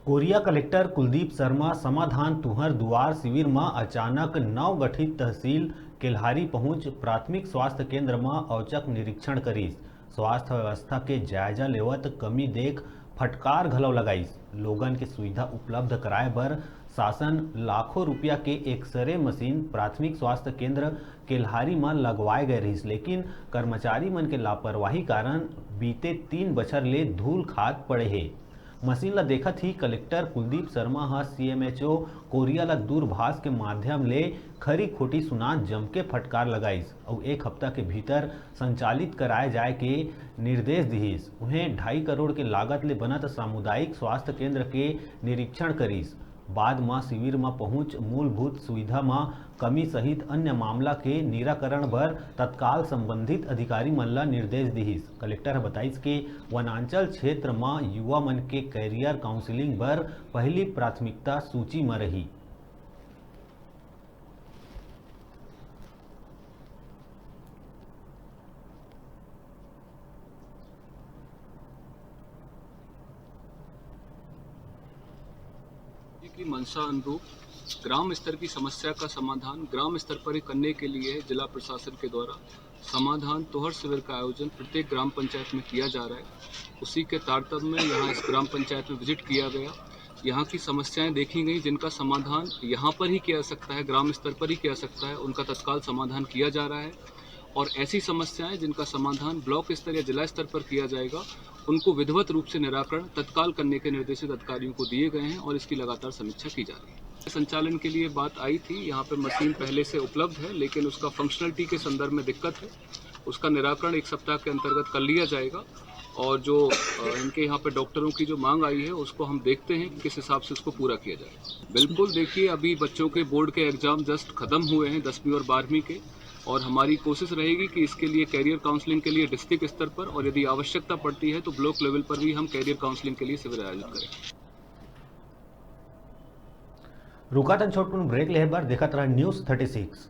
Korea collector Kuldeep Sharma समाधान तुहर दुआर शिविर में अचानक नवगठित तहसील केल्हारी पहुंच प्राथमिक स्वास्थ्य केंद्र में औचक निरीक्षण करीस। स्वास्थ्य व्यवस्था के जायजा लेवत कमी देख फटकार घलो लगाईस। लोगन के सुविधा उपलब्ध कराए बर शासन लाखों रुपया के एक्सरे मशीन प्राथमिक स्वास्थ्य केंद्र केल्हारी में लगवाए गए रहीस, लेकिन कर्मचारी मन के लापरवाही कारण बीते 3 बछर ले धूल खात पड़े हे। मशीन ला देखत ही कलेक्टर कुलदीप शर्मा हा सीएमएचओ कोरिया ला दूरभाष के माध्यम ले खरी खोटी सुनात जमके फटकार लगाईस और 1 हफ्ता के भीतर संचालित कराए जाए के निर्देश दिहिस। उन्हें 2.5 करोड़ के लागत ले बनत सामुदायिक स्वास्थ्य केंद्र के निरीक्षण करीस। बाद में शिविर में पहुंच मूलभूत सुविधा में कमी सहित अन्य मामला के निराकरण बर तत्काल संबंधित अधिकारी मन ला निर्देश दिहिस। कलेक्टर बताइस कि वनांचल क्षेत्र में युवा मन के कैरियर काउंसलिंग बर पहली प्राथमिकता सूची में रही। की मंशा अनुरूप ग्राम स्तर की समस्या का समाधान ग्राम स्तर पर ही करने के लिए जिला प्रशासन के द्वारा समाधान तोहर शिविर का आयोजन प्रत्येक ग्राम पंचायत में किया जा रहा है। उसी के तारतम्य में यहाँ इस ग्राम पंचायत में विजिट किया गया। यहाँ की समस्याएं देखी गई जिनका समाधान यहाँ पर ही किया जा सकता है, ग्राम स्तर पर ही किया जा सकता है, उनका तत्काल समाधान किया जा रहा है। और ऐसी समस्याएं जिनका समाधान ब्लॉक स्तर या जिला स्तर पर किया जाएगा उनको विधिवत रूप से निराकरण तत्काल करने के निर्देशित अधिकारियों को दिए गए हैं और इसकी लगातार समीक्षा की जा रही है। संचालन के लिए बात आई थी, यहाँ पे मशीन पहले से उपलब्ध है लेकिन उसका फंक्शनलिटी के संदर्भ में दिक्कत है। उसका निराकरण 1 सप्ताह के अंतर्गत कर लिया जाएगा और जो इनके यहाँ पे डॉक्टरों की जो मांग आई है उसको हम देखते हैं कि किस हिसाब से उसको पूरा किया जाए। बिल्कुल देखिए, अभी बच्चों के बोर्ड के एग्जाम जस्ट खत्म हुए हैं 10वीं और 12वीं के, और हमारी कोशिश रहेगी कि इसके लिए कैरियर काउंसलिंग के लिए डिस्ट्रिक्ट स्तर पर और यदि आवश्यकता पड़ती है तो ब्लॉक लेवल पर भी हम कैरियर काउंसलिंग के लिए शिविर आयोजित करें। रुकातन छोटकुन ब्रेक लेहे बर देखत रहा न्यूज़ 36।